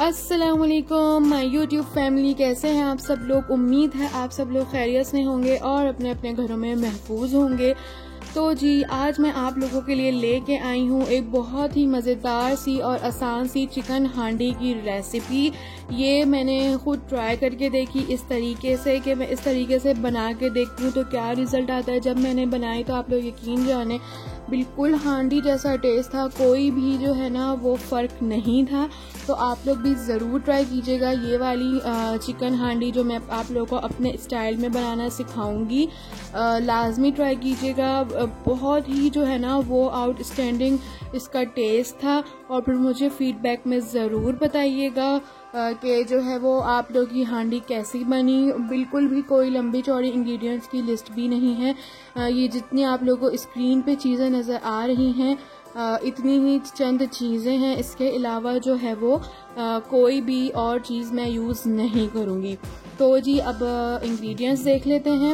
अस्सलामुअलैकुम my YouTube family, कैसे हैं आप सब लोग। उम्मीद है आप सब लोग खैरियत से होंगे और अपने अपने घरों में महफूज होंगे। तो जी आज मैं आप लोगों के लिए लेके आई हूँ एक बहुत ही मज़ेदार सी और आसान सी चिकन हांडी की रेसिपी। ये मैंने खुद ट्राई करके देखी इस तरीके से कि मैं इस तरीके से बना के देखती हूँ तो क्या रिज़ल्ट आता है। जब मैंने बनाई तो आप लोग यकीन जाने बिल्कुल हांडी जैसा टेस्ट था, कोई भी जो है ना वो फ़र्क नहीं था। तो आप लोग भी ज़रूर ट्राई कीजिएगा ये वाली चिकन हांडी जो मैं आप लोगों को अपने स्टाइल में बनाना सिखाऊंगी। लाजमी ट्राई कीजिएगा। बहुत ही जो है ना वो आउटस्टैंडिंग इसका टेस्ट था। और फिर मुझे फीडबैक में ज़रूर बताइएगा कि जो है वो आप लोग की हांडी कैसी बनी। बिल्कुल भी कोई लंबी चौड़ी इंग्रेडिएंट्स की लिस्ट भी नहीं है। ये जितनी आप लोगों को स्क्रीन पे चीज़ें नज़र आ रही हैं इतनी ही चंद चीज़ें हैं। इसके अलावा जो है वो कोई भी और चीज़ मैं यूज़ नहीं करूँगी। तो जी अब इंग्रेडिएंट्स देख लेते हैं।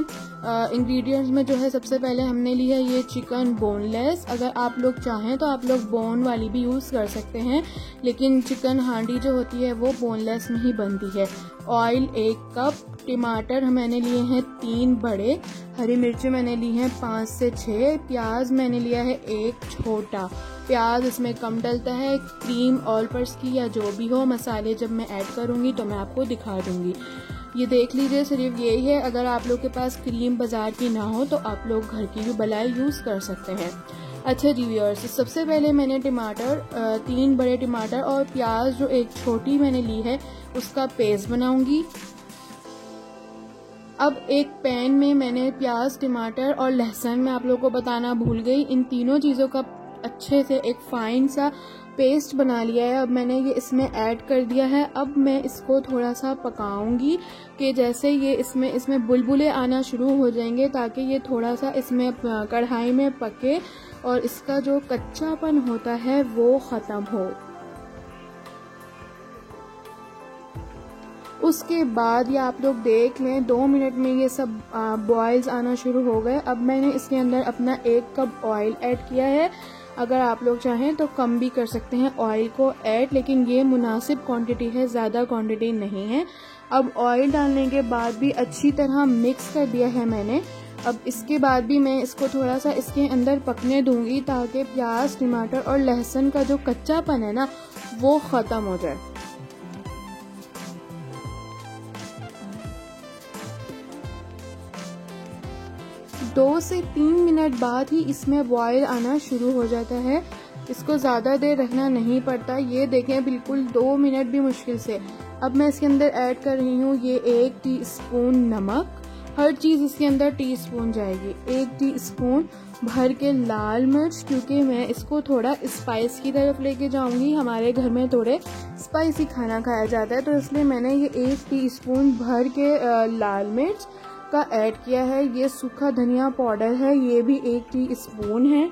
इंग्रेडिएंट्स में जो है सबसे पहले हमने ली है ये चिकन बोनलेस। अगर आप लोग चाहें तो आप लोग बोन वाली भी यूज़ कर सकते हैं, लेकिन चिकन हांडी जो होती है वो बोनलेस में ही बनती है। ऑयल 1 कप, टमाटर मैंने लिए हैं 3 बड़े, हरी मिर्ची मैंने ली हैं 5 से 6, प्याज मैंने लिया है 1 छोटा। प्याज इसमें कम डलता है। क्रीम ऑल पर्स की या जो भी हो, मसाले जब मैं ऐड करूँगी तो मैं आपको दिखा दूँगी। ये देख लीजिए सिर्फ यही है। अगर आप लोग के पास क्रीम बाज़ार की ना हो तो आप लोग घर की भी बलाई यूज़ कर सकते हैं। अच्छा जी व्यूअर्स, सबसे पहले मैंने टमाटर 3 बड़े टमाटर और प्याज जो 1 छोटी मैंने ली है उसका पेस्ट बनाऊंगी। अब एक पैन में मैंने प्याज, टमाटर और लहसुन मैं आप लोगों को बताना भूल गई, इन तीनों चीज़ों का अच्छे से एक फाइन सा पेस्ट बना लिया है। अब मैंने ये इसमें ऐड कर दिया है। अब मैं इसको थोड़ा सा पकाऊंगी कि जैसे ये इसमें बुलबुले आना शुरू हो जाएंगे, ताकि ये थोड़ा सा इसमें कढ़ाई में पके और इसका जो कच्चापन होता है वो ख़त्म हो। उसके बाद ये आप लोग देख लें 2 मिनट में ये सब बॉयल्स आना शुरू हो गए। अब मैंने इसके अंदर अपना 1 कप ऑयल ऐड किया है। अगर आप लोग चाहें तो कम भी कर सकते हैं ऑयल को ऐड, लेकिन ये मुनासिब क्वांटिटी है, ज़्यादा क्वांटिटी नहीं है। अब ऑयल डालने के बाद भी अच्छी तरह मिक्स कर दिया है मैंने। अब इसके बाद भी मैं इसको थोड़ा सा इसके अंदर पकने दूंगी ताकि प्याज, टमाटर और लहसुन का जो कच्चापन है ना वो ख़त्म हो जाए। दो से 3 मिनट बाद ही इसमें बॉयल आना शुरू हो जाता है। इसको ज़्यादा देर रखना नहीं पड़ता। ये देखें बिल्कुल 2 मिनट भी मुश्किल से। अब मैं इसके अंदर ऐड कर रही हूँ ये 1 टीस्पून नमक। हर चीज़ इसके अंदर टीस्पून जाएगी। 1 टीस्पून भर के लाल मिर्च, क्योंकि मैं इसको थोड़ा स्पाइस की तरफ लेके जाऊंगी। हमारे घर में थोड़े स्पाइसी खाना खाया जाता है, तो इसलिए मैंने ये 1 टीस्पून भर के लाल मिर्च का ऐड किया है। ये सूखा धनिया पाउडर है, ये भी 1 टीस्पून है।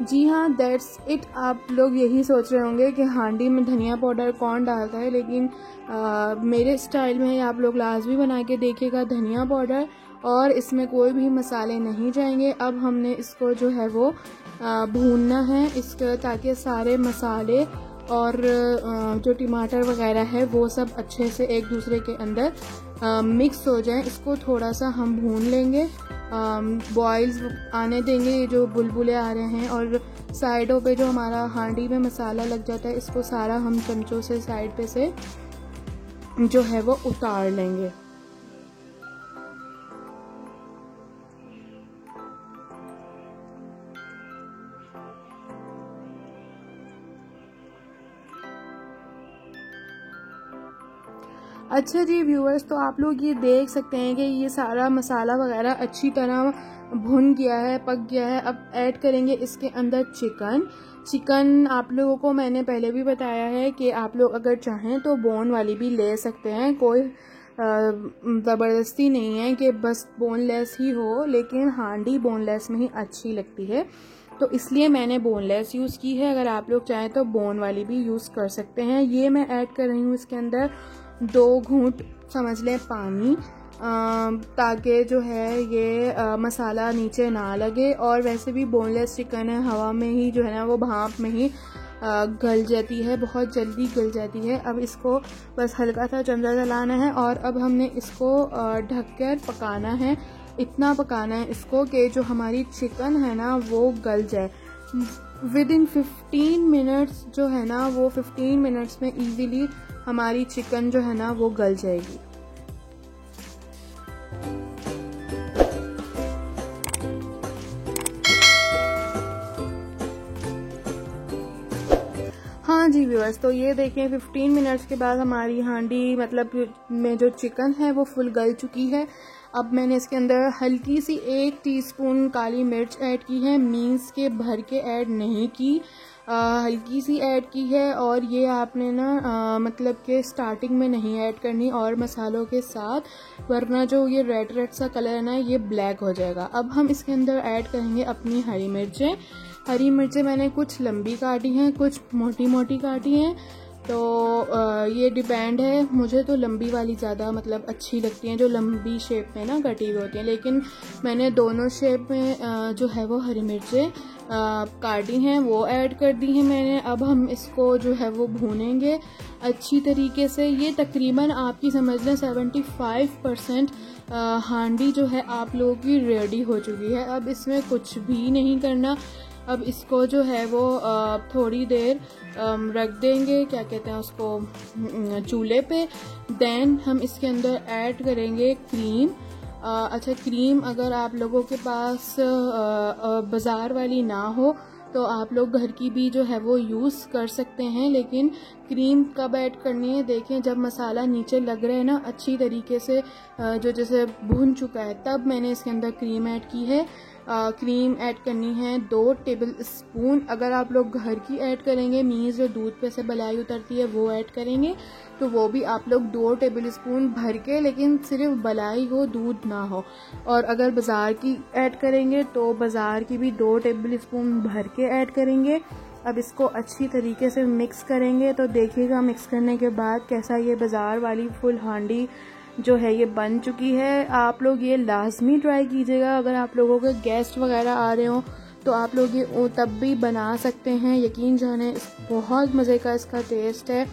जी हाँ, दैट्स इट। आप लोग यही सोच रहे होंगे कि हांडी में धनिया पाउडर कौन डालता है, लेकिन मेरे स्टाइल में आप लोग लाजमी बना के देखिएगा धनिया पाउडर, और इसमें कोई भी मसाले नहीं जाएंगे। अब हमने इसको जो है वो भूनना है इसका, ताकि सारे मसाले और जो टमाटर वगैरह है वो सब अच्छे से एक दूसरे के अंदर मिक्स हो जाए। इसको थोड़ा सा हम भून लेंगे, बॉयल्स आने देंगे, ये जो बुलबुले आ रहे हैं। और साइडों पे जो हमारा हांडी में मसाला लग जाता है इसको सारा हम चमचों से साइड पे से जो है वो उतार लेंगे। अच्छा जी व्यूअर्स, तो आप लोग ये देख सकते हैं कि ये सारा मसाला वगैरह अच्छी तरह भुन गया है, पक गया है। अब ऐड करेंगे इसके अंदर चिकन आप लोगों को मैंने पहले भी बताया है कि आप लोग अगर चाहें तो बोन वाली भी ले सकते हैं। कोई ज़बरदस्ती नहीं है कि बस बोनलेस ही हो, लेकिन हांडी बोनलेस में ही अच्छी लगती है, तो इसलिए मैंने बोनलेस यूज़ की है। अगर आप लोग चाहें तो बोन वाली भी यूज़ कर सकते हैं। ये मैं ऐड कर रही हूँ इसके अंदर 2 घूंट समझ लें पानी, ताकि जो है ये मसाला नीचे ना लगे। और वैसे भी बोनलेस चिकन है, हवा में ही जो है ना वो भाप में ही गल जाती है, बहुत जल्दी गल जाती है। अब इसको बस हल्का सा चमचा चलाना है और अब हमने इसको ढककर पकाना है। इतना पकाना है इसको कि जो हमारी चिकन है ना वो गल जाए। विदिन 15 मिनट्स जो है ना वो 15 मिनट्स में इजीली हमारी चिकन जो है ना वो गल जाएगी। हाँ जी व्यूअर्स, तो ये देखें 15 मिनट्स के बाद हमारी हांडी मतलब में जो चिकन है वो फुल गल चुकी है। अब मैंने इसके अंदर हल्की सी 1 टीस्पून काली मिर्च ऐड की है, मीन्स के भर के ऐड नहीं की, हल्की सी ऐड की है। और ये आपने ना मतलब कि स्टार्टिंग में नहीं ऐड करनी और मसालों के साथ, वरना जो ये रेड रेड सा कलर है ना ये ब्लैक हो जाएगा। अब हम इसके अंदर ऐड करेंगे अपनी हरी मिर्चें। हरी मिर्चें मैंने कुछ लंबी काटी हैं, कुछ मोटी मोटी काटी हैं, तो ये डिपेंड है। मुझे तो लंबी वाली ज़्यादा मतलब अच्छी लगती हैं, जो लंबी शेप में ना कटी हुई होती हैं, लेकिन मैंने दोनों शेप में जो है वो हरी मिर्चें काटी हैं, वो ऐड कर दी हैं मैंने। अब हम इसको जो है वो भूनेंगे अच्छी तरीके से। ये तकरीबन आपकी समझ लें 75% हांडी जो है आप लोगों की रेडी हो चुकी है। अब इसमें कुछ भी नहीं करना। अब इसको जो है वो थोड़ी देर रख देंगे, क्या कहते हैं उसको, चूल्हे पे। देन हम इसके अंदर ऐड करेंगे क्रीम। अच्छा, क्रीम अगर आप लोगों के पास बाज़ार वाली ना हो तो आप लोग घर की भी जो है वो यूज़ कर सकते हैं, लेकिन क्रीम कब ऐड करनी है देखें जब मसाला नीचे लग रहा है ना अच्छी तरीके से, जो जैसे भुन चुका है, तब मैंने इसके अंदर क्रीम ऐड की है। क्रीम ऐड करनी है 2 टेबल स्पून। अगर आप लोग घर की ऐड करेंगे, मीन्स जो दूध पे से मलाई उतरती है वो ऐड करेंगे, तो वो भी आप लोग 2 टेबल स्पून भर के, लेकिन सिर्फ मलाई हो, दूध ना हो। और अगर बाज़ार की ऐड करेंगे तो बाज़ार की भी 2 टेबल स्पून भर के ऐड करेंगे। अब इसको अच्छी तरीके से मिक्स करेंगे, तो देखिएगा मिक्स करने के बाद कैसा ये बाज़ार वाली फुल हांडी जो है ये बन चुकी है। आप लोग ये लाजमी ट्राई कीजिएगा। अगर आप लोगों के गेस्ट वगैरह आ रहे हो तो आप लोग ये तब भी बना सकते हैं। यकीन जाने बहुत मज़े का इसका टेस्ट है।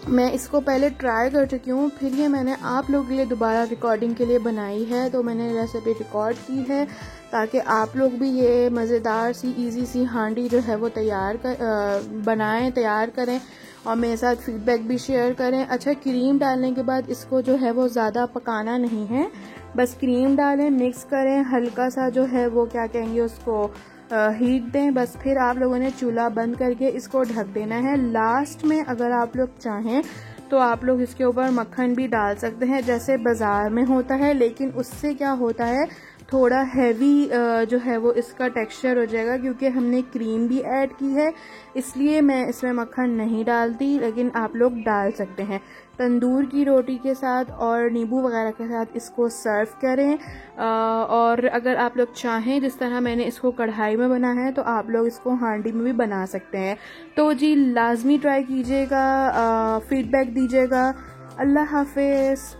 मैं इसको पहले ट्राई कर चुकी हूँ, फिर ये मैंने आप लोगों के लिए दोबारा रिकॉर्डिंग के लिए बनाई है। तो मैंने रेसिपी रिकॉर्ड की है ताकि आप लोग भी ये मज़ेदार सी इजी सी हांडी जो है वो तैयार करें और मेरे साथ फीडबैक भी शेयर करें। अच्छा, क्रीम डालने के बाद इसको जो है वो ज़्यादा पकाना नहीं है, बस क्रीम डालें, मिक्स करें, हल्का सा जो है वो क्या कहेंगे उसको हीट दें, बस फिर आप लोगों ने चूल्हा बंद करके इसको ढक देना है। लास्ट में अगर आप लोग चाहें तो आप लोग इसके ऊपर मक्खन भी डाल सकते हैं जैसे बाज़ार में होता है, लेकिन उससे क्या होता है थोड़ा हैवी जो है वो इसका टेक्सचर हो जाएगा, क्योंकि हमने क्रीम भी ऐड की है, इसलिए मैं इसमें मक्खन नहीं डालती, लेकिन आप लोग डाल सकते हैं। तंदूर की रोटी के साथ और नींबू वगैरह के साथ इसको सर्व करें। और अगर आप लोग चाहें जिस तरह मैंने इसको कढ़ाई में बना है तो आप लोग इसको हांडी में भी बना सकते हैं। तो जी लाजमी ट्राई कीजिएगा, फीडबैक दीजिएगा। अल्लाह हाफिज़।